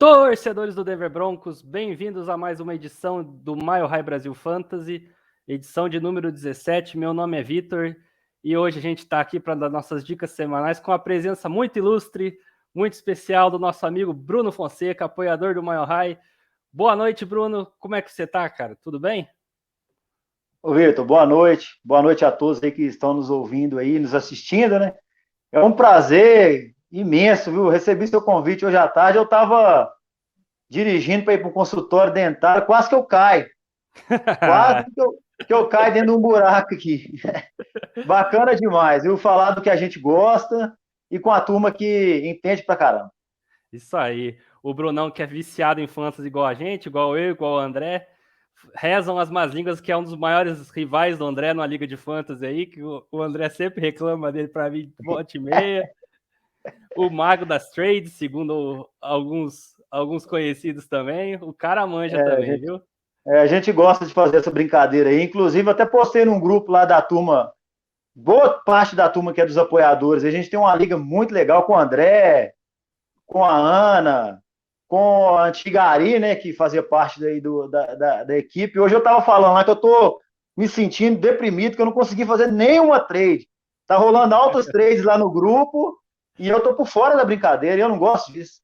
Torcedores do Denver Broncos, bem-vindos a mais uma edição do Mile High Brasil Fantasy, edição de número 17. Meu nome é Vitor e hoje a gente está aqui para dar nossas dicas semanais com a presença muito ilustre, muito especial do nosso amigo Bruno Fonseca, apoiador do Mile High. Boa noite, Bruno. Como é que você tá, cara? Tudo bem? Ô, Vitor, boa noite. Boa noite a todos aí que estão nos ouvindo aí, nos assistindo, né? É um prazer imenso, viu? Recebi seu convite hoje à tarde. Eu estava dirigindo para ir para um consultório dentário, quase que eu caio. Quase que eu caio dentro de um buraco aqui. Bacana demais, viu? Falar do que a gente gosta e com a turma que entende pra caramba. Isso aí. O Brunão, que é viciado em fantasy igual a gente, igual eu, igual o André, rezam as más línguas que é um dos maiores rivais do André na Liga de Fantasy aí, que o André sempre reclama dele para mim volta e meia. O mago das trades, segundo alguns conhecidos também. O cara manja É, a também, gente, viu? a gente gosta de fazer essa brincadeira aí. Inclusive, até postei num grupo lá da turma, boa parte da turma que é dos apoiadores. A gente tem uma liga muito legal com o André, com a Ana, com a antiga Ari, né, que fazia parte daí da equipe. Hoje eu estava falando lá que eu estou me sentindo deprimido, que eu não consegui fazer nenhuma trade. Tá rolando altas trades lá no grupo e eu tô por fora da brincadeira e eu não gosto disso.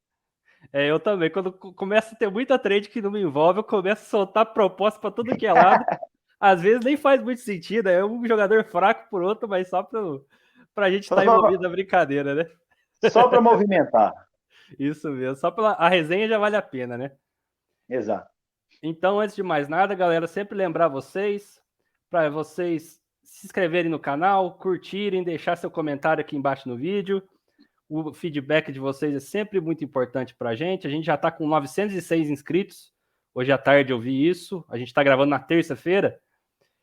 Eu também. Quando começa a ter muita trade que não me envolve, eu começo a soltar proposta para tudo que é lado. Às vezes nem faz muito sentido, é um jogador fraco por outro, mas só para a gente estar envolvido na brincadeira, né? Só para movimentar. Isso mesmo. Só pela a resenha já vale a pena, né? Exato. Então, antes de mais nada, galera, sempre lembrar vocês, para vocês se inscreverem no canal, curtirem, deixar seu comentário aqui embaixo no vídeo. O feedback de vocês é sempre muito importante para a gente. A gente já está com 906 inscritos. Hoje à tarde eu vi isso. A gente está gravando na terça-feira.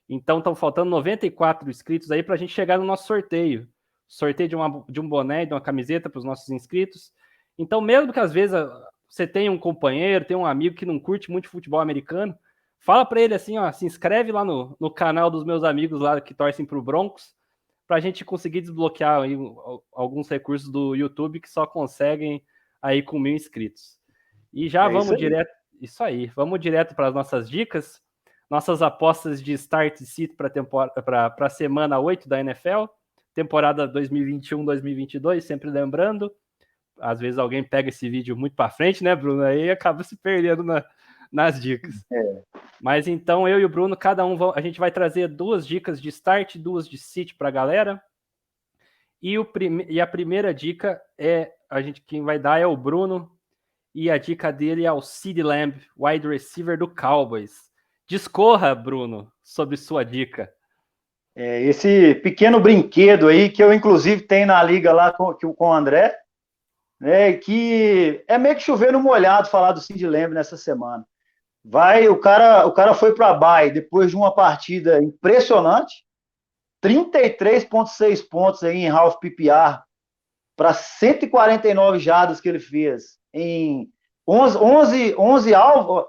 Então, estão faltando 94 inscritos aí para a gente chegar no nosso sorteio. Sorteio de um boné e de uma camiseta para os nossos inscritos. Então, mesmo que às vezes você tenha um companheiro, tem um amigo que não curte muito futebol americano, fala para ele assim, ó, se inscreve lá no canal dos meus amigos lá que torcem para o Broncos, para a gente conseguir desbloquear aí alguns recursos do YouTube que só conseguem aí com 1.000 inscritos. E já vamos direto, isso aí, vamos direto para as nossas dicas, nossas apostas de start sit para a semana 8 da NFL, temporada 2021-2022, sempre lembrando, às vezes alguém pega esse vídeo muito para frente, né, Bruno? Aí acaba se perdendo nas dicas. É. Mas então eu e o Bruno, cada um, a gente vai trazer 2 dicas de start, 2 de sit para a galera. E a primeira dica quem vai dar é o Bruno. E a dica dele é o CeeDee Lamb, wide receiver do Cowboys. Discorra, Bruno, sobre sua dica. Esse pequeno brinquedo aí que eu inclusive tenho na liga lá com o André, né, que é meio que chover no molhado falar do CeeDee Lamb nessa semana. O cara foi para a bye depois de uma partida impressionante, 33,6 pontos aí em half PPR para 149 jardas que ele fez em 11 alvos,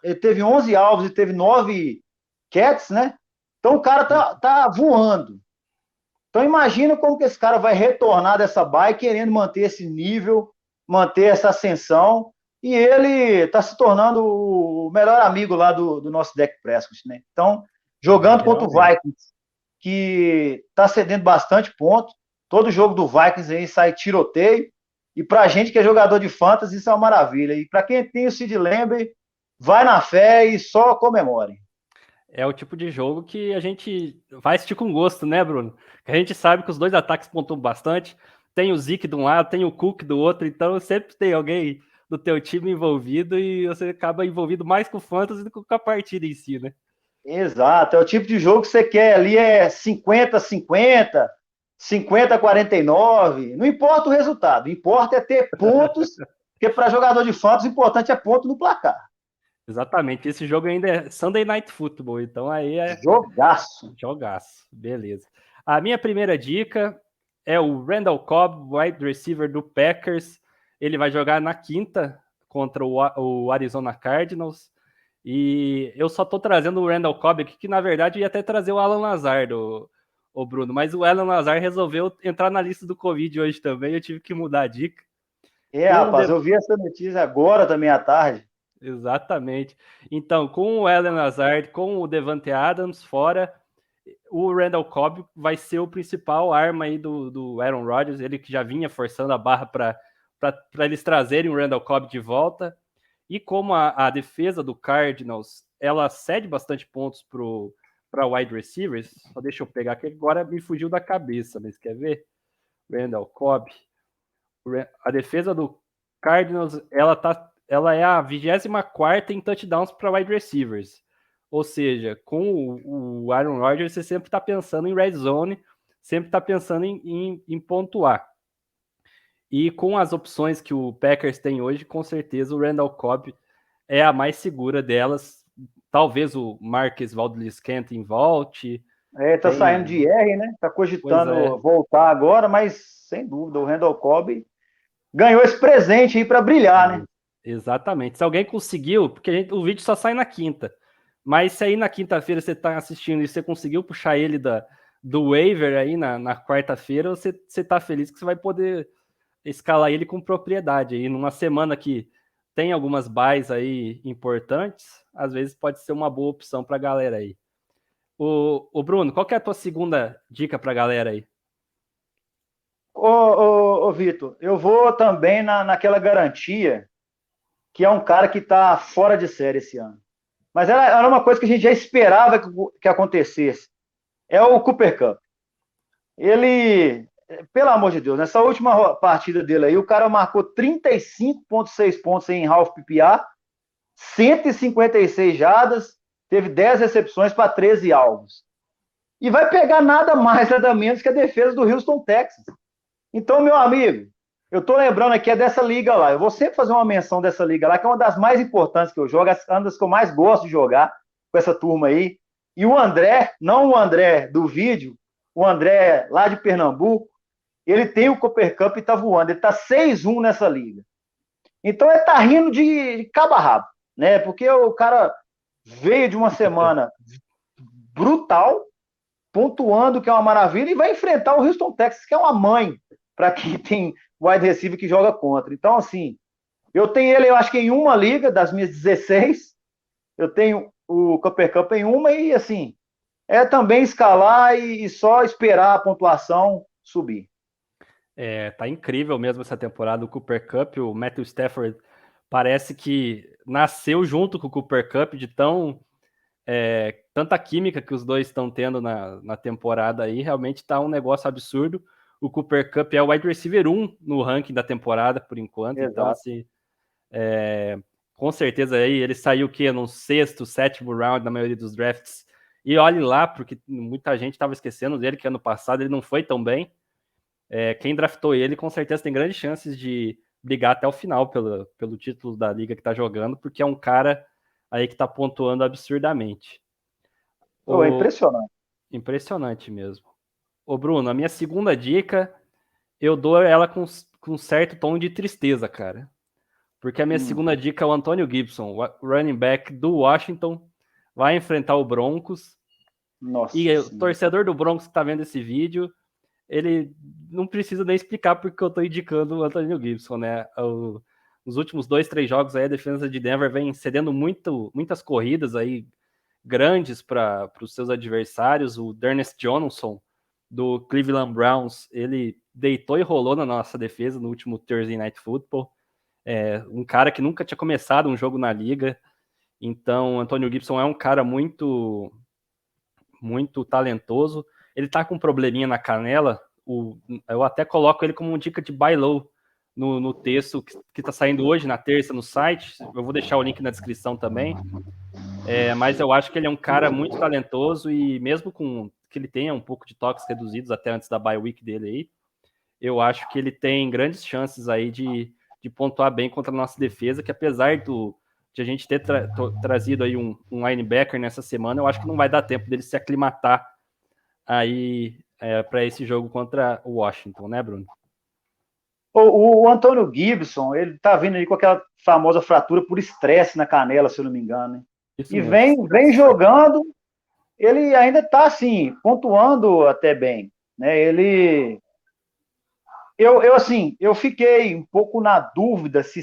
ele teve 11 alvos e teve 9 catches, né? Então o cara tá voando. Então imagina como que esse cara vai retornar dessa bye querendo manter esse nível, manter essa ascensão, e ele está se tornando o melhor amigo lá do nosso Dak Prescott, né? Então, jogando contra o Vikings, que está cedendo bastante ponto, todo jogo do Vikings aí sai tiroteio, e pra gente que é jogador de fantasy, isso é uma maravilha. E para quem tem o CeeDee Lamb, vai na fé e só comemore. É o tipo de jogo que a gente vai assistir com gosto, né, Bruno? A gente sabe que os dois ataques pontuam bastante. Tem o Zeke de um lado, tem o Cook do outro, então sempre tem alguém do teu time envolvido e você acaba envolvido mais com o fantasy do que com a partida em si, né? Exato, é o tipo de jogo que você quer ali, é 50-50, 50-49, não importa o resultado, importa é ter pontos, porque para jogador de fantasy o importante é ponto no placar. Exatamente, esse jogo ainda é Sunday Night Football, então aí é Jogaço. jogaço, beleza. A minha primeira dica é o Randall Cobb, wide receiver do Packers. Ele vai jogar na quinta contra o Arizona Cardinals. E eu só tô trazendo o Randall Cobb aqui, que na verdade ia até trazer o Alan Lazard, o Bruno. Mas o Alan Lazard resolveu entrar na lista do Covid hoje também, eu tive que mudar a dica. Rapaz, eu vi essa notícia agora também à tarde. Exatamente. Então, com o Allen Lazard, com o Devante Adams fora, o Randall Cobb vai ser o principal arma aí do Aaron Rodgers, ele que já vinha forçando a barra para eles trazerem o Randall Cobb de volta. E como a defesa do Cardinals, ela cede bastante pontos para wide receivers, só deixa eu pegar aqui, agora me fugiu da cabeça, mas quer ver? Randall Cobb. A defesa do Cardinals, ela é a 24ª em touchdowns para wide receivers. Ou seja, com o Aaron Rodgers, você sempre está pensando em red zone, sempre está pensando em pontuar. E com as opções que o Packers tem hoje, com certeza o Randall Cobb é a mais segura delas. Talvez o Marquez Valdes-Scantling volte. Tá saindo de R, né? Tá cogitando voltar agora, mas sem dúvida, o Randall Cobb ganhou esse presente aí para brilhar, né? Exatamente. Se alguém conseguiu, porque o vídeo só sai na quinta, mas se aí na quinta-feira você está assistindo e você conseguiu puxar ele do waiver aí na quarta-feira, você está feliz que você vai poder escalar ele com propriedade. E numa semana que tem algumas buys aí importantes, às vezes pode ser uma boa opção para a galera aí. O Bruno, qual que é a tua segunda dica para a galera aí? Ô Vitor, eu vou também naquela garantia que é um cara que está fora de série esse ano. Mas era uma coisa que a gente já esperava que acontecesse. É o Cooper Kupp. Ele, pelo amor de Deus, nessa última partida dele aí, o cara marcou 35,6 pontos em half PPA, 156 jardas, teve 10 recepções para 13 alvos. E vai pegar nada mais, nada menos que a defesa do Houston Texans. Então, meu amigo, eu tô lembrando aqui dessa liga lá. Eu vou sempre fazer uma menção dessa liga lá, que é uma das mais importantes que eu jogo, uma das que eu mais gosto de jogar com essa turma aí. E o André, não o André do vídeo, o André lá de Pernambuco, ele tem o Cooper Kupp e tá voando. Ele tá 6-1 nessa liga. Então ele tá rindo de cabo a rabo, né? Porque o cara veio de uma semana brutal, pontuando, que é uma maravilha, e vai enfrentar o Houston Texas, que é uma mãe para quem tem wide receiver que joga contra. Então, assim, eu tenho ele, eu acho que em uma liga das minhas 16, eu tenho o Cooper Kupp em uma, e assim, é também escalar e só esperar a pontuação subir. Tá incrível mesmo essa temporada, o Cooper Kupp, o Matthew Stafford parece que nasceu junto com o Cooper Kupp, de tanta química que os dois estão tendo na temporada aí, realmente está um negócio absurdo. O Cooper Kupp é o wide receiver 1 no ranking da temporada, por enquanto. Exato. Então, assim, com certeza aí ele saiu o quê? No sexto, sétimo round na maioria dos drafts. E olhe lá, porque muita gente estava esquecendo dele, que ano passado ele não foi tão bem. Quem draftou ele, com certeza, tem grandes chances de brigar até o final pelo título da liga que está jogando, porque é um cara aí que está pontuando absurdamente. É impressionante. Impressionante mesmo. Ô, Bruno, a minha segunda dica, eu dou ela com um certo tom de tristeza, cara. Porque a minha segunda dica é o Antonio Gibson, o running back do Washington, vai enfrentar o Broncos. Nossa, e o torcedor do Broncos que está vendo esse vídeo, ele não precisa nem explicar porque eu estou indicando o Antonio Gibson, né? Nos últimos 2-3 jogos aí, a defesa de Denver vem cedendo muitas corridas aí grandes para os seus adversários. O D'Ernest Johnson, do Cleveland Browns, ele deitou e rolou na nossa defesa no último Thursday Night Football. Um cara que nunca tinha começado um jogo na liga. Então, Antonio Gibson é um cara muito, muito talentoso. Ele tá com um probleminha na canela. Eu até coloco ele como uma dica de buy low no texto que tá saindo hoje, na terça, no site. Eu vou deixar o link na descrição também. Mas eu acho que ele é um cara muito talentoso e mesmo com que ele tenha um pouco de toques reduzidos até antes da bye week dele aí, eu acho que ele tem grandes chances aí de pontuar bem contra a nossa defesa, que apesar de a gente ter trazido aí um linebacker nessa semana, eu acho que não vai dar tempo dele se aclimatar aí para esse jogo contra o Washington, né, Bruno? O Antonio Gibson, ele tá vindo aí com aquela famosa fratura por estresse na canela, se eu não me engano, né? Isso e vem jogando, ele ainda tá assim, pontuando até bem, né? Ele Assim, eu fiquei um pouco na dúvida de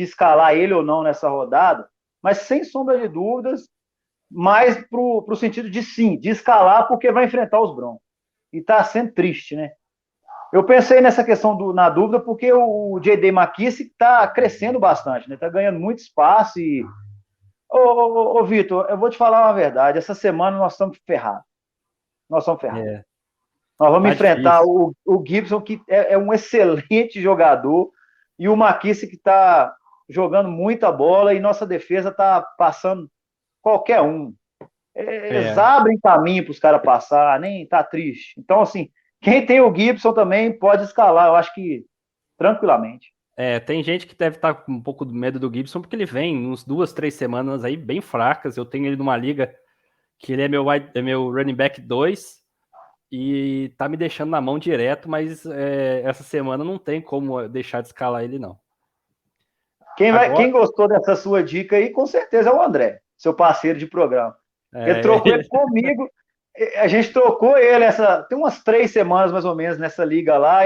escalar ele ou não nessa rodada, mas sem sombra de dúvidas, mais pro sentido de sim, de escalar, porque vai enfrentar os Broncos. E tá sendo triste, né? Eu pensei nessa questão na dúvida porque o J.D. McKissick está crescendo bastante, né? Está ganhando muito espaço e... Ô Vitor, eu vou te falar uma verdade. Essa semana nós estamos ferrados. Nós estamos ferrados. É, Nós vamos tá enfrentar difícil. o Gibson, que é um excelente jogador, e o McKissick está jogando muita bola e nossa defesa está passando qualquer um. Eles É, abrem caminho para os caras passar, nem tá triste. Então, assim, quem tem o Gibson também pode escalar, eu acho que tranquilamente. tem gente que deve estar com um pouco de medo do Gibson, porque ele vem uns 2, 3 semanas aí bem fracas. Eu tenho ele numa liga que ele é meu running back 2 e tá me deixando na mão direto, mas essa semana não tem como deixar de escalar ele, não. Agora, Quem gostou dessa sua dica aí, com certeza é o André, seu parceiro de programa. Ele trocou ele comigo, a gente trocou ele tem umas 3 semanas mais ou menos nessa liga lá.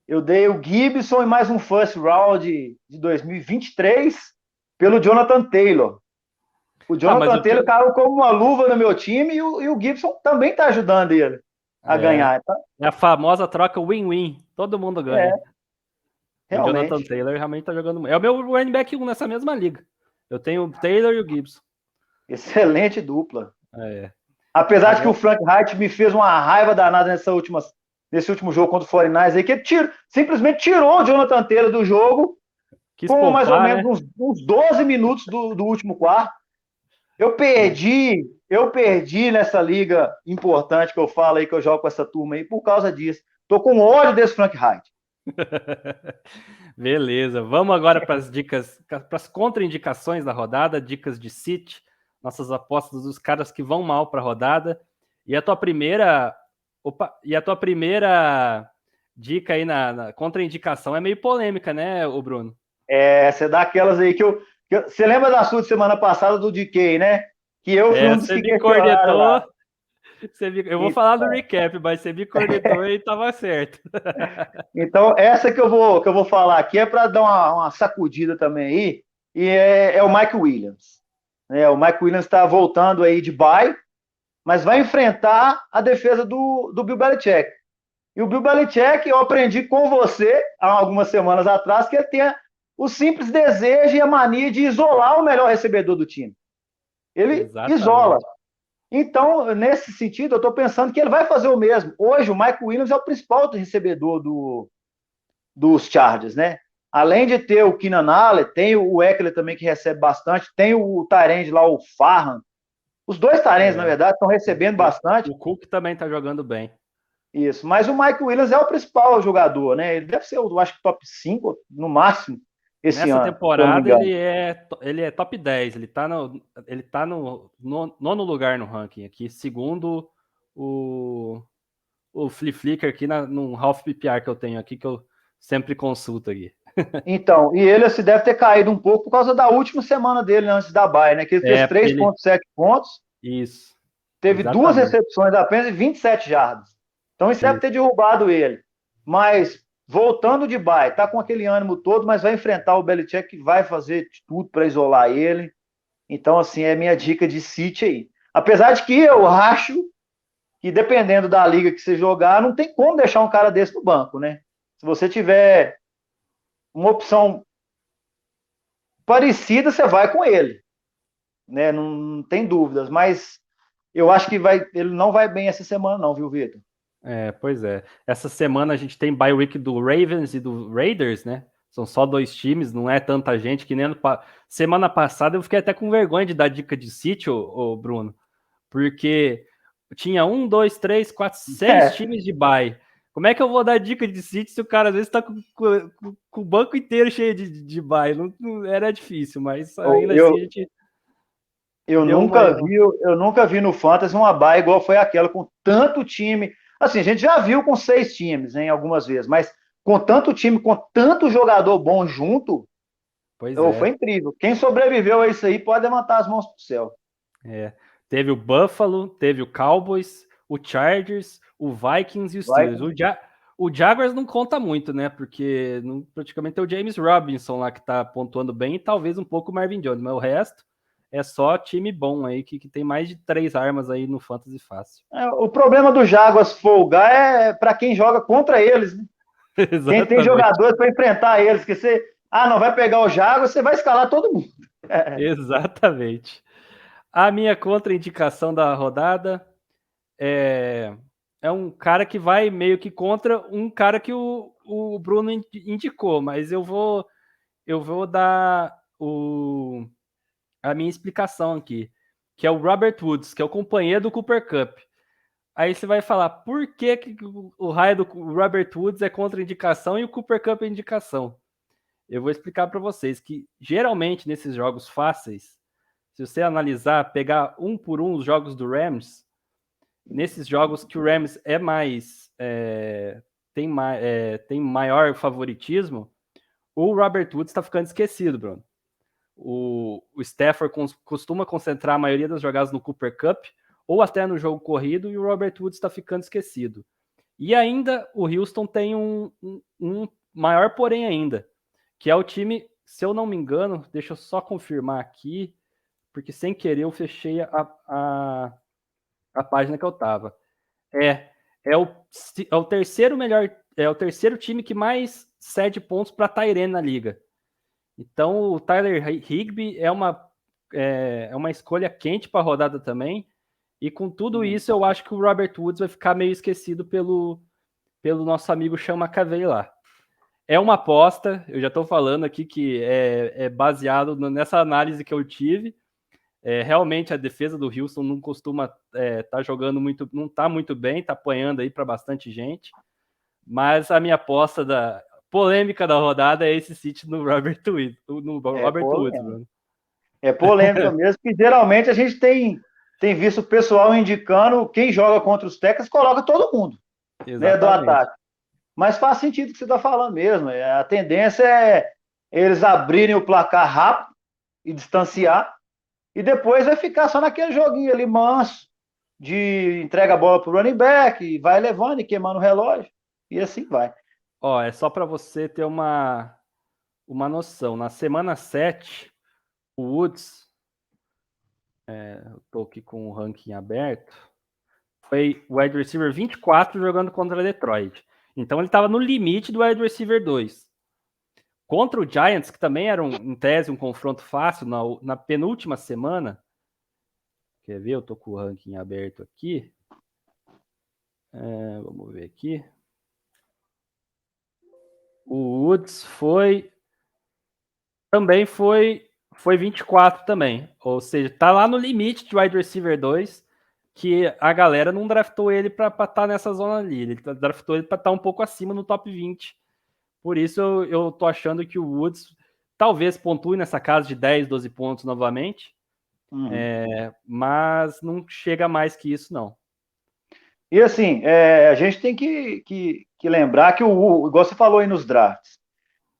Eu dei o Gibson e mais um first round de 2023 pelo Jonathan Taylor. O mas Jonathan Taylor caiu como uma luva no meu time e o Gibson também está ajudando ele a é, ganhar. Tá? é a famosa troca win-win, todo mundo ganha. É, O Jonathan realmente. Taylor realmente tá jogando. É o meu running back 1 nessa mesma liga. Eu tenho o Taylor e o Gibson. Excelente dupla. É. Apesar de que o Agora, Frank Wright me fez uma raiva danada nesse último jogo contra o 49ers aí, que ele simplesmente tirou o Jonathan Taylor do jogo quis com mais ou poupar, menos né? uns 12 minutos do último quarto. Eu perdi nessa liga importante que eu falo aí, que eu jogo com essa turma aí, por causa disso. Tô com ódio desse Frank Wright. Beleza, vamos agora para as dicas, para as contraindicações da rodada, dicas de City, nossas apostas dos caras que vão mal para a rodada. E a tua primeira, dica aí na contraindicação é meio polêmica, né, o Bruno? Você dá aquelas aí você lembra da sua de semana passada do DK, né? Que eu fui um dos Você que me questionaram lá. cornetou, eu vou falar do recap, mas você me cornetou e estava certo. Então, essa que eu vou falar aqui é para dar uma sacudida também aí, e é o Mike Williams. O Mike Williams está voltando aí de bye, mas vai enfrentar a defesa do Bill Belichick. E o Bill Belichick, eu aprendi com você, há algumas semanas atrás, que ele tem o simples desejo e a mania de isolar o melhor recebedor do time. Ele isola. Exatamente. Então, nesse sentido, eu estou pensando que ele vai fazer o mesmo. Hoje, o Mike Williams é o principal recebedor dos Chargers, né? Além de ter o Keenan Allen, tem o Eckler também que recebe bastante, tem o Tyrande lá, o Farhan. Os dois Tyrands, na verdade, estão recebendo bastante. O Cook também está jogando bem. Isso, mas o Mike Williams é o principal jogador, né? Ele deve ser, eu acho que top 5 no máximo esse Nessa ano, se eu não me temporada engano. ele é top 10, ele tá no nono lugar no ranking aqui, segundo o Flea Flicker aqui no Half PPR que eu tenho aqui, que eu sempre consulto aqui. Então, e ele se deve ter caído um pouco por causa da última semana dele antes da bye, né? Que ele fez Porque ele. 3,7 pontos, Isso, teve 2 exatamente. recepções apenas e 27 jardas. Então isso deve Isso. ter derrubado ele. Mas voltando de bye, tá com aquele ânimo todo, mas vai enfrentar o Belichick que vai fazer de tudo para isolar ele. Então, assim, é minha dica de City aí. Apesar de que eu acho que dependendo da liga que você jogar, não tem como deixar um cara desse no banco, né? Se você tiver uma opção parecida, você vai com ele, né? Não tem dúvidas, mas eu acho que ele não vai bem essa semana não, viu, Vitor? Pois é. Essa semana a gente tem bye week do Ravens e do Raiders, né? São só 2 times, não é tanta gente que nem semana passada eu fiquei até com vergonha de dar dica de City, ô Bruno, porque tinha 6 times de bye. Como é que eu vou dar dica de City se o cara às vezes tá com o banco inteiro cheio de bye? Não, era difícil, mas ainda assim a gente eu deu nunca vi, eu nunca vi no Fantasy uma bye igual foi aquela, com tanto time. Assim, a gente já viu com 6 times, né, algumas vezes, mas com tanto time, com tanto jogador bom junto, Pois foi é. incrível. Quem sobreviveu a isso aí pode levantar as mãos pro céu. Teve o Buffalo, teve o Cowboys, o Chargers, o Vikings e o Vai. Steelers. O Jaguars não conta muito, né? Porque praticamente é o James Robinson lá que tá pontuando bem e talvez um pouco o Marvin Jones, mas o resto é só time bom aí, que tem mais de 3 armas aí no Fantasy fácil. O problema do Jaguars folgar é para quem joga contra eles, né? Quem tem Exatamente. jogadores para enfrentar eles, que você, não vai pegar o Jaguars, você vai escalar todo mundo. Exatamente. A minha contraindicação da rodada é um cara que vai meio que contra um cara que o Bruno indicou, mas eu vou dar a minha explicação aqui, que é o Robert Woods, que é o companheiro do Cooper Kupp. Aí você vai falar, por que o raio do Robert Woods é contraindicação e o Cooper Kupp é indicação? Eu vou explicar para vocês que, geralmente, nesses jogos fáceis, se você analisar, pegar um por um os jogos do Rams, nesses jogos que o Rams tem maior favoritismo, o Robert Woods está ficando esquecido, Bruno. O Stafford costuma concentrar a maioria das jogadas no Cooper Kupp, ou até no jogo corrido, e o Robert Woods está ficando esquecido. E ainda o Houston tem um maior porém ainda, que é o time, se eu não me engano, deixa eu só confirmar aqui, porque sem querer eu fechei a página que eu estava. É o terceiro melhor, é o terceiro time que mais cede pontos para Tyrene na liga. Então o Tyler Higbee é uma escolha quente para a rodada também. E com tudo isso, eu acho que o Robert Woods vai ficar meio esquecido pelo nosso amigo Sean McVay lá. É uma aposta, eu já estou falando aqui que é baseado nessa análise que eu tive. Realmente a defesa do Houston não costuma tá jogando muito, não está muito bem, está apanhando aí para bastante gente. Mas a minha aposta da polêmica da rodada é esse City no Robert Woods, Bruno. É polêmica mesmo, que geralmente a gente tem visto o pessoal indicando quem joga contra os Texans, coloca todo mundo, né, do Exatamente. ataque. Mas faz sentido o que você está falando mesmo. A tendência é eles abrirem o placar rápido e distanciar, e depois vai ficar só naquele joguinho ali manso, de entrega a bola para o running back, e vai levando e queimando o relógio, e assim vai. Ó, é só para você ter uma noção. Na semana 7, o Woods, eu tô aqui com o ranking aberto, foi o wide receiver 24 jogando contra Detroit. Então ele estava no limite do wide receiver 2. Contra o Giants, que também era, em tese, um confronto fácil, na penúltima semana. Quer ver? Eu tô com o ranking aberto aqui. Vamos ver aqui. O Woods também foi 24 também. Ou seja, tá lá no limite de wide receiver 2, que a galera não draftou ele para estar nessa zona ali. Ele draftou ele para estar um pouco acima no top 20. Por isso eu tô achando que o Woods talvez pontue nessa casa de 10, 12 pontos novamente. Mas não chega mais que isso, não. E assim, a gente tem que lembrar que igual você falou aí nos drafts,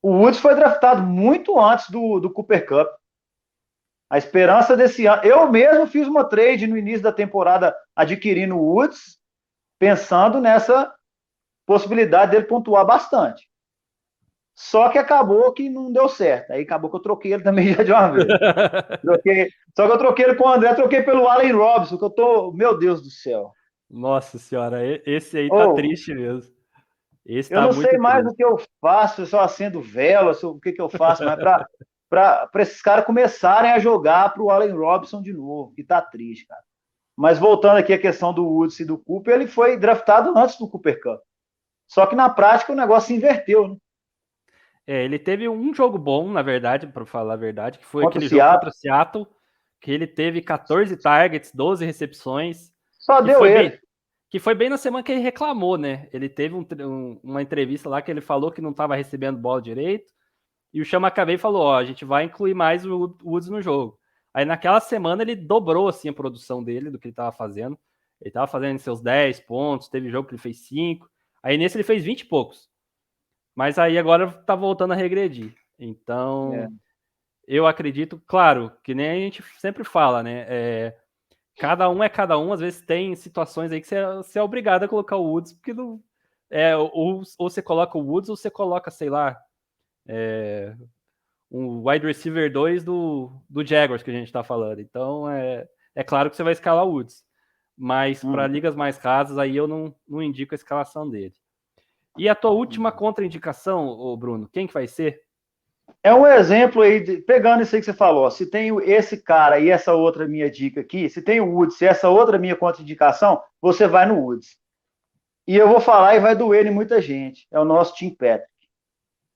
o Woods foi draftado muito antes do Cooper Kupp. A esperança desse ano. Eu mesmo fiz uma trade no início da temporada adquirindo o Woods, pensando nessa possibilidade dele pontuar bastante. Só que acabou que não deu certo. Aí acabou que eu troquei ele também já de uma vez. Só que eu troquei ele com o André, troquei pelo Allen Robinson, que eu tô. Meu Deus do céu. Nossa senhora, esse aí tá triste mesmo. Esse Eu tá não sei muito mais triste. o que eu faço, eu só acendo vela, o que eu faço, mas para esses caras começarem a jogar para o Allen Robinson de novo, que tá triste, cara. Mas voltando aqui à questão do Woods e do Cooper, ele foi draftado antes do Cooper Cup. Só que na prática o negócio se inverteu, né? Ele teve um jogo bom, na verdade, para falar a verdade, que foi Contra o aquele jogo contra Seattle. o Seattle, que ele teve 14 targets, 12 recepções, Só que deu foi ele. bem na semana que ele reclamou, né? Ele teve uma entrevista lá que ele falou que não estava recebendo bola direito, e o Chama Cavei falou, ó, a gente vai incluir mais o Woods no jogo. Aí naquela semana ele dobrou assim a produção dele do que ele estava fazendo. Ele estava fazendo seus 10 pontos, teve jogo que ele fez 5. Aí nesse ele fez 20 e poucos. Mas aí agora tá voltando a regredir. Então, eu acredito, claro, que nem a gente sempre fala, né? Cada um é cada um. Às vezes tem situações aí que você é obrigado a colocar o Woods, porque ou você coloca o Woods, ou você coloca, sei lá, um wide receiver 2 do Jaguars que a gente está falando. Então, é claro que você vai escalar o Woods. Mas para ligas mais rasas, aí eu não indico a escalação dele. E a tua última contraindicação, ô Bruno, quem que vai ser? É um exemplo aí, pegando isso aí que você falou, se tem esse cara e essa outra minha dica aqui, se tem o Woods e essa outra minha contraindicação, você vai no Woods. E eu vou falar e vai doer em muita gente, é o nosso Tim Patrick.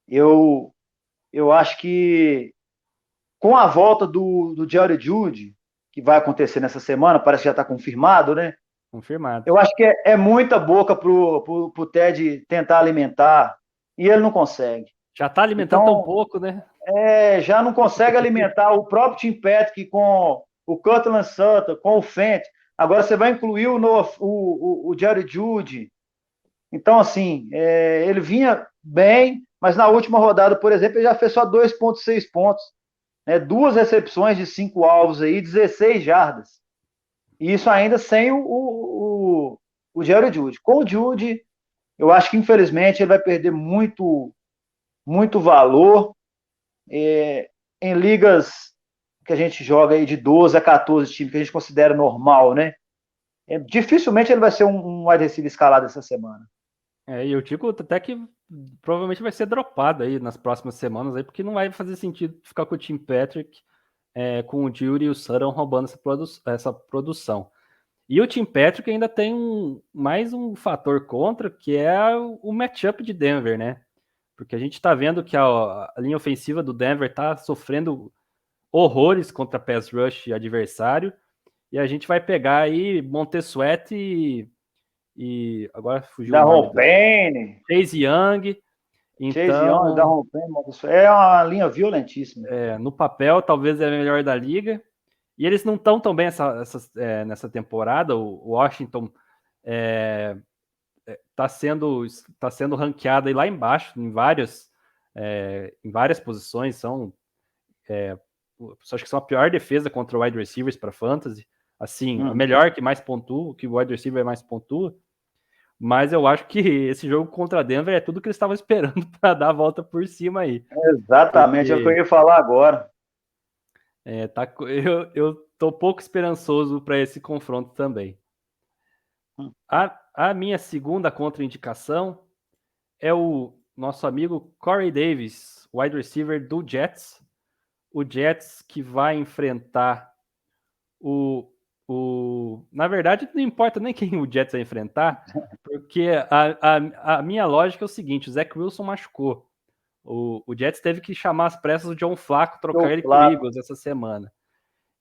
Eu acho que com a volta do Jerry Jeudy, que vai acontecer nessa semana, parece que já está confirmado, né? Confirmado. Eu acho que é muita boca pro Ted tentar alimentar e ele não consegue. Já está alimentando tão Então, pouco, né? já não consegue alimentar o próprio Tim Patrick com o Cortland Sutton, com o Fent. Agora você vai incluir o Jerry Jeudy. Então, assim, ele vinha bem, mas na última rodada, por exemplo, ele já fez só 2,6 pontos. Né? 2 recepções de 5 alvos aí, 16 jardas. E isso ainda sem o Jerry Jeudy. Com o Jeudy, eu acho que infelizmente ele vai perder muito, muito valor em ligas que a gente joga aí de 12 a 14 times, que a gente considera normal, né? Dificilmente ele vai ser um wide receiver escalado essa semana. E eu digo até que provavelmente vai ser dropado aí nas próximas semanas, aí, porque não vai fazer sentido ficar com o Tim Patrick, com o Jury e o Sutton roubando essa produção. E o Tim Patrick ainda tem mais um fator contra, que é o matchup de Denver, né? Porque a gente está vendo que a linha ofensiva do Denver está sofrendo horrores contra pass rush adversário, e a gente vai pegar aí Montesuet e agora fugiu o nome do Chase Young. Então, é uma linha violentíssima. No papel, talvez é a melhor da liga. E eles não estão tão bem nessa temporada. O Washington está sendo ranqueado aí lá embaixo, em várias posições. Acho que são a pior defesa contra wide receivers para fantasy. Assim, a melhor que mais pontua, que o wide receiver mais pontua. Mas eu acho que esse jogo contra a Denver é tudo que eles estavam esperando para dar a volta por cima aí. Exatamente, é o que eu ia falar agora. Eu tô pouco esperançoso para esse confronto também. A minha segunda contraindicação é o nosso amigo Corey Davis, wide receiver do Jets. O Jets que vai enfrentar na verdade, não importa nem quem o Jets vai enfrentar, porque a minha lógica é o seguinte: o Zach Wilson machucou. O Jets teve que chamar as pressas o John Flacco, trocar ele com o Eagles essa semana.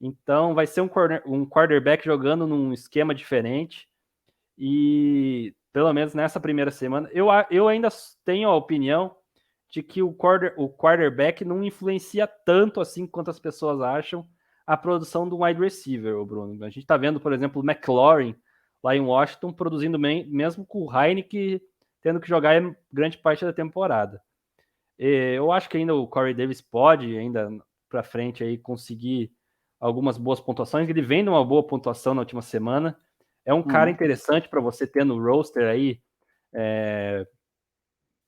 Então vai ser um quarterback jogando num esquema diferente. E pelo menos nessa primeira semana, eu ainda tenho a opinião de que o quarterback não influencia tanto assim quanto as pessoas acham a produção do wide receiver, Bruno. A gente está vendo, por exemplo, o McLaurin lá em Washington produzindo bem, mesmo com o Heineken tendo que jogar grande parte da temporada. Eu acho que ainda o Corey Davis pode, ainda para frente, aí, conseguir algumas boas pontuações. Ele vem de uma boa pontuação na última semana. É um cara interessante para você ter no roster aí.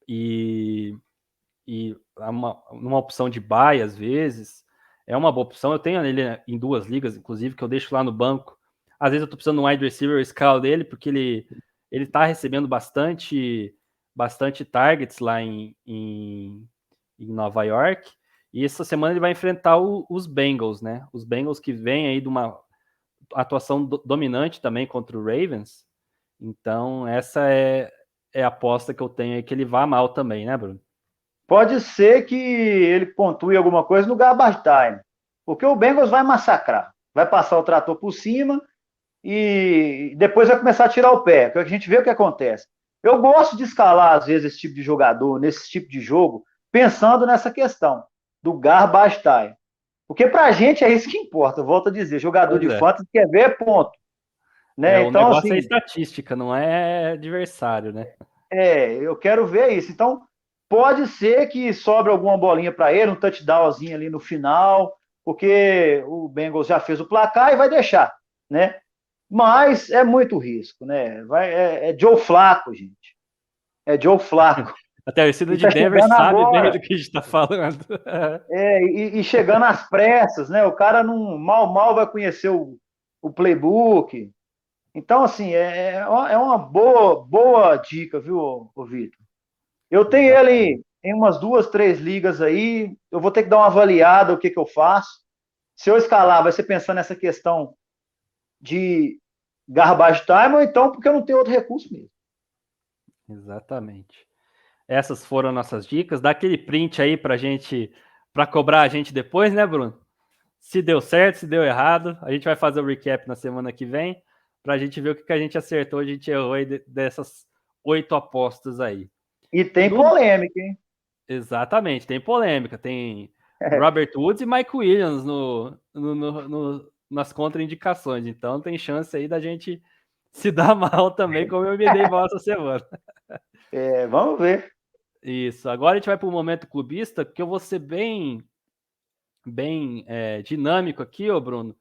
E numa opção de buy, às vezes. É uma boa opção. Eu tenho ele em 2 ligas, inclusive, que eu deixo lá no banco. Às vezes eu tô precisando de um wide receiver scale dele, porque ele tá recebendo bastante targets lá em Nova York. E essa semana ele vai enfrentar os Bengals, né? Os Bengals que vêm aí de uma atuação dominante também contra o Ravens. Então, essa é a aposta que eu tenho aí, que ele vá mal também, né, Bruno? Pode ser que ele pontue alguma coisa no garbage time, porque o Bengals vai massacrar, vai passar o trator por cima e depois vai começar a tirar o pé, que a gente vê o que acontece. Eu gosto de escalar, às vezes, esse tipo de jogador, nesse tipo de jogo, pensando nessa questão do garbage time. Porque pra gente é isso que importa, eu volto a dizer, jogador de fantasy quer ver ponto. Né? O então, negócio assim, é estatística, não é adversário, né? eu quero ver isso. Então, pode ser que sobre alguma bolinha para ele, um touchdownzinho ali no final, porque o Bengals já fez o placar e vai deixar, né? Mas é muito risco, né? É Joe Flacco, gente. É Joe Flacco. A torcida E de tá Denver chegando sabe bem agora. do que a gente está falando. E chegando às pressas, né? O cara não mal vai conhecer o playbook. Então, assim, é uma boa dica, viu, ô Vitor? Eu tenho Exatamente. ele em umas 2, 3 ligas aí. Eu vou ter que dar uma avaliada o que eu faço. Se eu escalar, vai ser pensando nessa questão de garbage time, ou então porque eu não tenho outro recurso mesmo. Exatamente. Essas foram nossas dicas. Dá aquele print aí pra gente, pra cobrar a gente depois, né, Bruno? Se deu certo, se deu errado. A gente vai fazer o recap na semana que vem pra gente ver o que a gente acertou, a gente errou aí dessas 8 apostas aí. E tem No... polêmica, hein? Exatamente, tem polêmica. Tem Robert Woods e Mike Williams nas contraindicações. Então tem chance aí da gente se dar mal também, como eu me dei mal essa semana. Vamos ver. Isso. Agora a gente vai para o momento clubista, que eu vou ser bem dinâmico aqui, ô Bruno.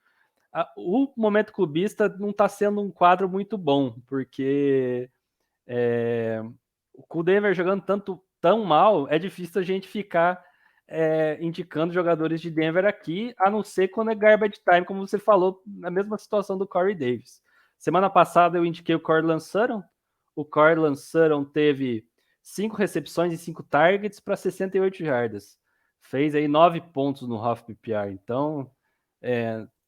O momento clubista não está sendo um quadro muito bom, porque com o Denver jogando tão mal, é difícil a gente ficar indicando jogadores de Denver aqui, a não ser quando é garbage time, como você falou, na mesma situação do Corey Davis. Semana passada eu indiquei o Courtland Sutton. O Courtland Sutton teve 5 recepções e 5 targets para 68 jardas. Fez aí 9 pontos no half PPR. Então,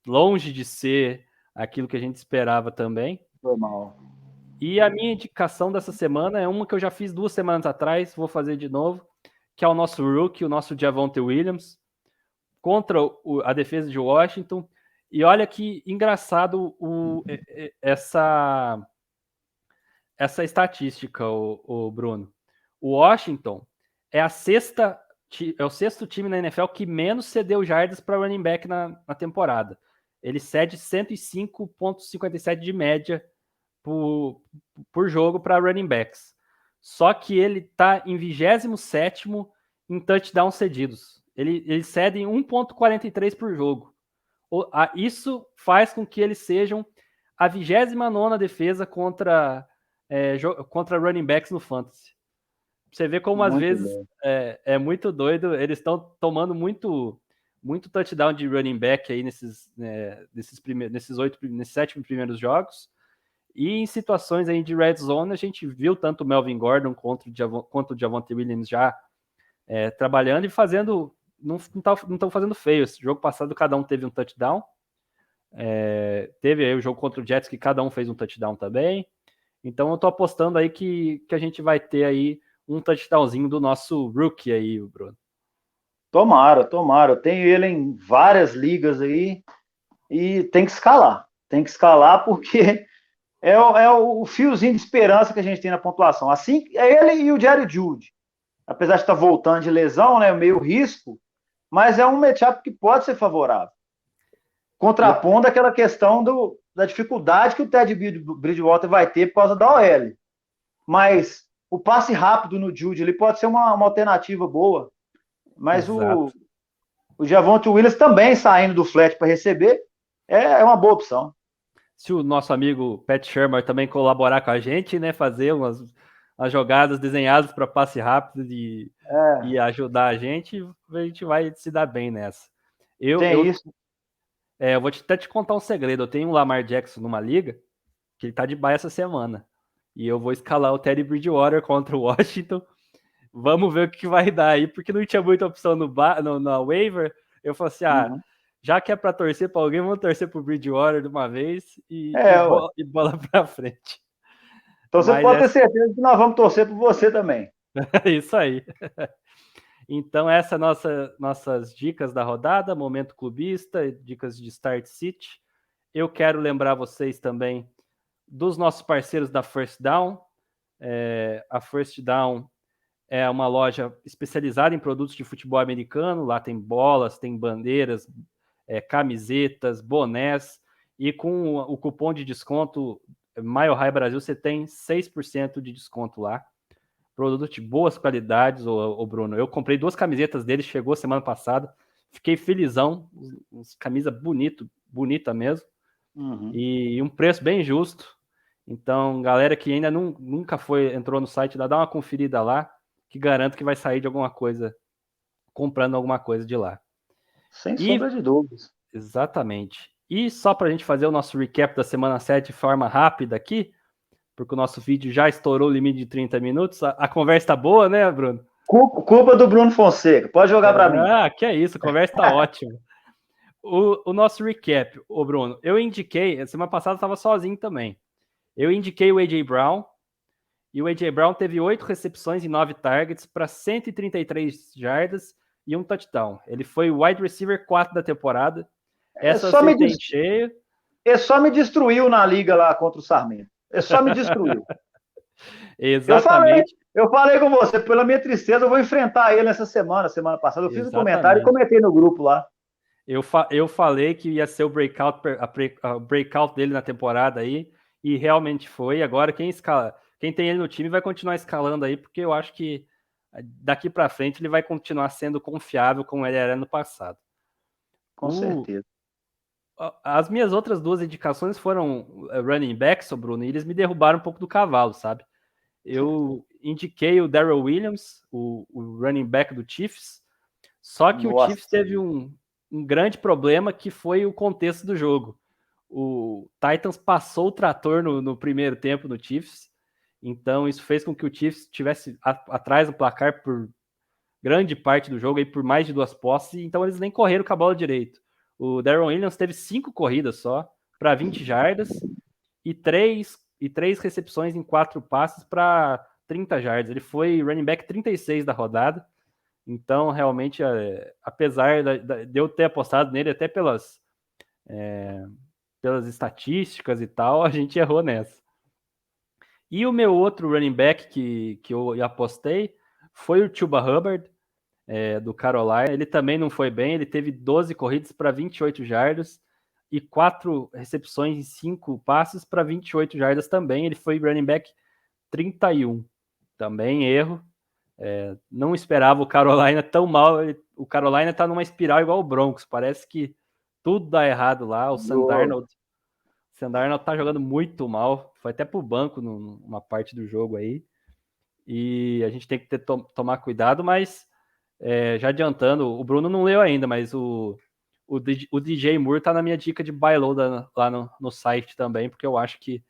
longe de ser aquilo que a gente esperava também. Foi mal. E a minha indicação dessa semana é uma que eu já fiz 2 semanas atrás, vou fazer de novo, que é o nosso rookie, o nosso Javonte Williams, contra a defesa de Washington. E olha que engraçado essa estatística, o Bruno. O Washington é o sexto time na NFL que menos cedeu jardas para running back na temporada. Ele cede 105,57 de média por jogo para running backs. Só que ele está em 27º em touchdowns cedidos. Ele cede em 1,43 por jogo. Isso faz com que eles sejam a 29ª defesa contra running backs no fantasy. Você vê como às Muito vezes bem. é muito doido. Eles estão tomando muito touchdown de running back aí nesses 7 primeiros jogos. E em situações aí de red zone, a gente viu tanto o Melvin Gordon quanto o Javonte Williams já trabalhando e fazendo. Não estão fazendo feio. Esse jogo passado, cada um teve um touchdown. Teve aí o jogo contra o Jets, que cada um fez um touchdown também. Então eu tô apostando aí que a gente vai ter aí um touchdownzinho do nosso rookie aí, Bruno. Tomara. Eu tenho ele em várias ligas aí e tem que escalar. Tem que escalar porque é o fiozinho de esperança que a gente tem na pontuação. Assim, é ele e o Jerry Jeudy. Apesar de estar voltando de lesão, né, meio risco, mas é um matchup que pode ser favorável. Contrapondo aquela questão da dificuldade que o Ted Bridgewater vai ter por causa da OL. Mas o passe rápido no Jeudy ele pode ser uma alternativa boa. Mas Exato. o Javonte Williams também saindo do flat para receber é uma boa opção. Se o nosso amigo Pat Shermer também colaborar com a gente, né, fazer umas jogadas desenhadas para passe rápido e ajudar a gente vai se dar bem nessa. Tem isso. Eu vou até te contar um segredo. Eu tenho um Lamar Jackson numa liga que ele tá de bye essa semana. E eu vou escalar o Teddy Bridgewater contra o Washington. Vamos ver o que vai dar aí, porque não tinha muita opção na waiver. Eu falei assim, já que é para torcer para alguém, vamos torcer pro Bridgewater de uma vez e bola para frente. Então você pode ter certeza que nós vamos torcer por você também. Isso aí. Então, essas nossas dicas da rodada, momento clubista, dicas de Start City. Eu quero lembrar vocês também dos nossos parceiros da First Down. A First Down é uma loja especializada em produtos de futebol americano. Lá tem bolas, tem bandeiras, camisetas, bonés. E com o cupom de desconto Mile High Brasil, você tem 6% de desconto lá. Produto de boas qualidades, o Bruno. Eu comprei 2 camisetas dele, chegou semana passada. Fiquei felizão. Camisa bonita mesmo. E um preço bem justo. Então, galera que ainda nunca entrou no site, dá uma conferida lá, que garanto que vai sair de alguma coisa, comprando alguma coisa de lá. Sem E, sombra de dúvidas. exatamente. E só para a gente fazer o nosso recap da semana 7 de forma rápida aqui, porque o nosso vídeo já estourou o limite de 30 minutos. A conversa tá boa, né, Bruno? Culpa do Bruno Fonseca. Pode jogar para mim. Que é isso, a conversa tá ótima. O nosso recap, ô Bruno, eu indiquei, semana passada eu estava sozinho também. Eu indiquei o A.J. Brown, e o A.J. Brown teve 8 recepções e 9 targets para 133 jardas e um touchdown. Ele foi o wide receiver 4 da temporada. Essa eu acertei em cheio. Ele só me destruiu na liga lá contra o Sarmento. Ele só me destruiu. Exatamente. Eu falei com você, pela minha tristeza, eu vou enfrentar ele essa semana passada. Eu fiz um comentário e Exatamente. comentei no grupo lá. Eu falei que ia ser o breakout dele na temporada aí, e realmente foi. Agora, quem tem ele no time vai continuar escalando aí, porque eu acho que daqui para frente ele vai continuar sendo confiável como ele era no passado. Com certeza. As minhas outras 2 indicações foram running backs, Bruno, e eles me derrubaram um pouco do cavalo, sabe? Eu indiquei o Darrell Williams, o running back do Chiefs, só que o Chiefs teve um grande problema, que foi o contexto do jogo. O Titans passou o trator no primeiro tempo no Chiefs, então isso fez com que o Chiefs estivesse atrás do placar por grande parte do jogo, aí por mais de 2 posses, então eles nem correram com a bola direito. O Darren Williams teve 5 corridas só, para 20 jardas, e 3 recepções em 4 passes para 30 jardas. Ele foi running back 36 da rodada. Então, realmente, apesar de eu ter apostado nele até pelas estatísticas e tal, a gente errou nessa. E o meu outro running back que eu apostei foi o Chuba Hubbard, do Carolina. Ele também não foi bem, ele teve 12 corridas para 28 jardas e 4 recepções em 5 passes para 28 jardas também. Ele foi running back 31. Também erro. Não esperava o Carolina tão mal. O Carolina tá numa espiral igual o Broncos. Parece que tudo dá errado lá. O Sam Darnold tá jogando muito mal. Foi até pro banco numa parte do jogo aí. E a gente tem que tomar cuidado, mas já adiantando, o Bruno não leu ainda, mas o DJ Moore tá na minha dica de buy low lá no site também, porque eu acho que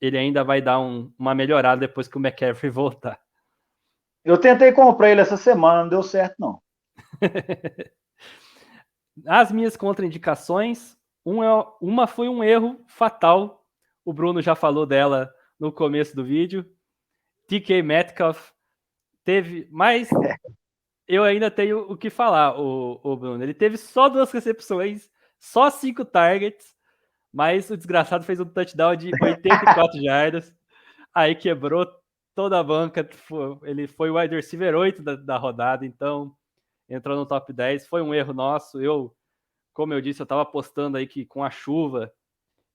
ele ainda vai dar uma melhorada depois que o McCaffrey voltar. Eu tentei comprar ele essa semana, não deu certo, não. As minhas contraindicações, uma foi um erro fatal. O Bruno já falou dela no começo do vídeo. DK Metcalf teve, mas eu ainda tenho o que falar, o Bruno. Ele teve só 2 recepções, só 5 targets, mas o desgraçado fez um touchdown de 84 jardas. Aí quebrou toda a banca. Ele foi o wide receiver 8 da rodada, então entrou no top 10. Foi um erro nosso. Como eu disse, eu estava apostando aí que com a chuva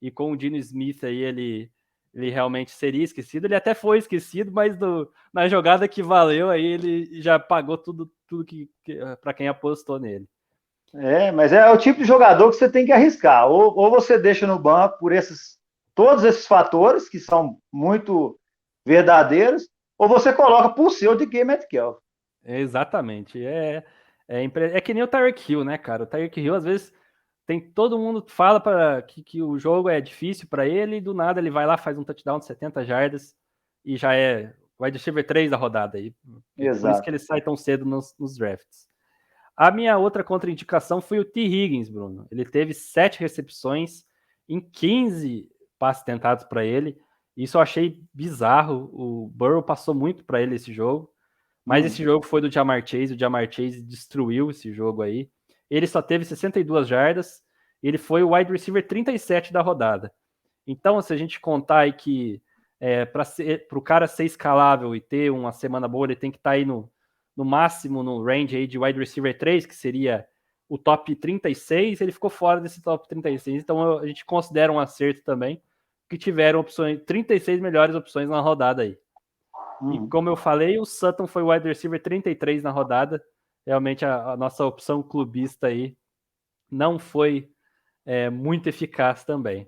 e com o Dino Smith aí ele realmente seria esquecido. Ele até foi esquecido, mas na jogada que valeu aí ele já pagou tudo que para quem apostou nele. Mas é o tipo de jogador que você tem que arriscar. Ou você deixa no banco por todos esses fatores que são muito verdadeiros, ou você coloca por seu de Game Metcalf. Exatamente. É que nem o Tyreek Hill, né, cara? O Tyreek Hill, às vezes, todo mundo fala que o jogo é difícil para ele, e do nada ele vai lá, faz um touchdown de 70 jardas e já é wide receiver 3 da rodada aí. Por isso que ele sai tão cedo nos drafts. A minha outra contraindicação foi o T. Higgins, Bruno. Ele teve 7 recepções em 15 passes tentados para ele. Isso eu achei bizarro. O Burrow passou muito para ele esse jogo. Mas esse jogo foi do Ja'Marr Chase. O Ja'Marr Chase destruiu esse jogo aí. Ele só teve 62 jardas. Ele foi o wide receiver 37 da rodada. Então, se a gente contar aí que para o cara ser escalável e ter uma semana boa, ele tem que estar aí no máximo no range aí de wide receiver 3, que seria o top 36, ele ficou fora desse top 36. Então a gente considera um acerto também, que tiveram opções, 36 melhores opções na rodada aí. E como eu falei, o Sutton foi o wide receiver 33 na rodada. Realmente a nossa opção clubista aí não foi muito eficaz também.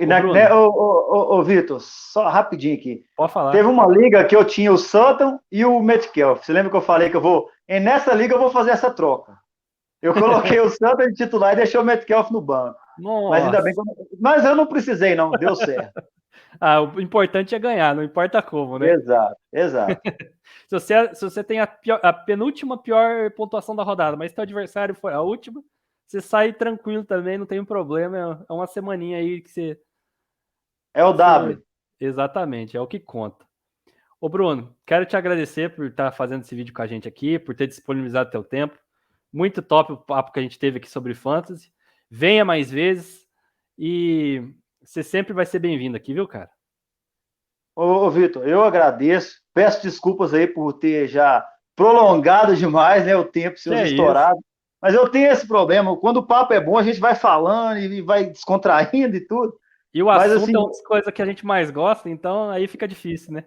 Bruno, Ô, Vitor, só rapidinho aqui. pode Teve falar. uma liga que eu tinha o Sutton e o Metcalf. Você lembra que eu falei que eu vou. E nessa liga eu vou fazer essa troca. Eu coloquei o Sutton de titular e deixei o Metcalf no banco. Mas ainda bem Nossa. que eu não... Mas eu não precisei, não. Deu certo. Ah, o importante é ganhar, não importa como, né? Exato, exato. Se você tem a penúltima pior pontuação da rodada, mas teu adversário foi a última, você sai tranquilo também, não tem um problema. É uma semaninha aí que você. É o W. Exatamente, é o que conta. Ô, Bruno, quero te agradecer por estar fazendo esse vídeo com a gente aqui, por ter disponibilizado teu tempo. Muito top o papo que a gente teve aqui sobre Fantasy. Venha mais vezes e você sempre vai ser bem-vindo aqui, viu, cara? Ô, Vitor, eu agradeço. Peço desculpas aí por ter já prolongado demais, né, o tempo, Que seus é isso. estourados. Mas eu tenho esse problema. Quando o papo é bom, a gente vai falando e vai descontraindo e tudo. E o Mas assunto assim, é uma das coisas que a gente mais gosta, então aí fica difícil, né?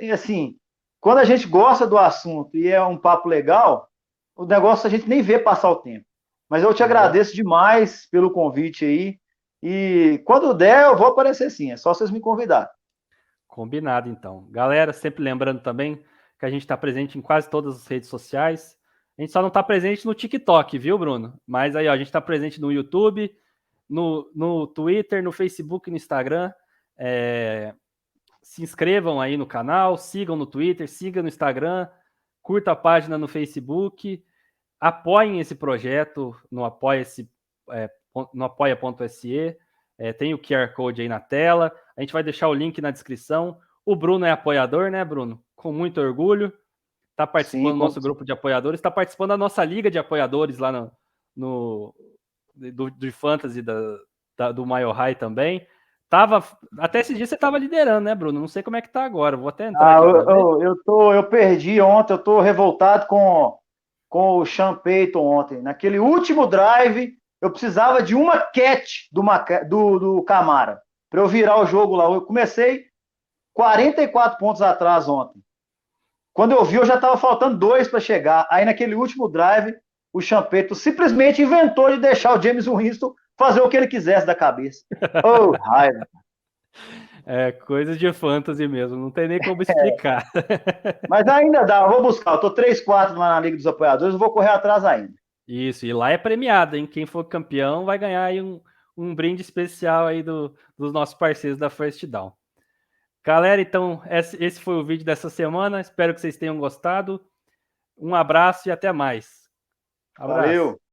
e assim, quando a gente gosta do assunto e é um papo legal, o negócio a gente nem vê passar o tempo. Mas eu te Exato. agradeço demais pelo convite aí. E quando der, eu vou aparecer sim. É só vocês me convidar. Combinado, então. Galera, sempre lembrando também que a gente está presente em quase todas as redes sociais. A gente só não está presente no TikTok, viu, Bruno? Mas aí, ó, a gente está presente no YouTube, no Twitter, no Facebook, no Instagram. Se inscrevam aí no canal, sigam no Twitter, sigam no Instagram, curta a página no Facebook, apoiem esse projeto no no apoia.se. Tem o QR Code aí na tela. A gente vai deixar o link na descrição. O Bruno é apoiador, né, Bruno? Com muito orgulho. Está Sim, participando do nosso grupo de apoiadores, está participando da nossa liga de apoiadores lá no do Fantasy do Mile High também. Até esse dia você estava liderando, né, Bruno? Não sei como é que tá agora. Vou até entrar aqui para ver. eu perdi ontem, eu tô revoltado com o Sean Payton ontem. Naquele último drive, eu precisava de uma catch do Camara para eu virar o jogo lá. Eu comecei 44 pontos atrás ontem. Quando eu vi, eu já estava faltando 2 para chegar. Aí naquele último drive, o Sean Payton simplesmente inventou de deixar o James Winston fazer o que ele quisesse da cabeça. Oh, raiva. Coisas de fantasy mesmo, não tem nem como explicar. Mas ainda dá, eu vou buscar. Eu tô 3-4 lá na Liga dos Apoiadores, eu vou correr atrás ainda. Isso, e lá é premiado, hein? Quem for campeão vai ganhar aí um brinde especial aí dos nossos parceiros da First Down. Galera, então, esse foi o vídeo dessa semana. Espero que vocês tenham gostado. Um abraço e até mais. Abraço. Valeu.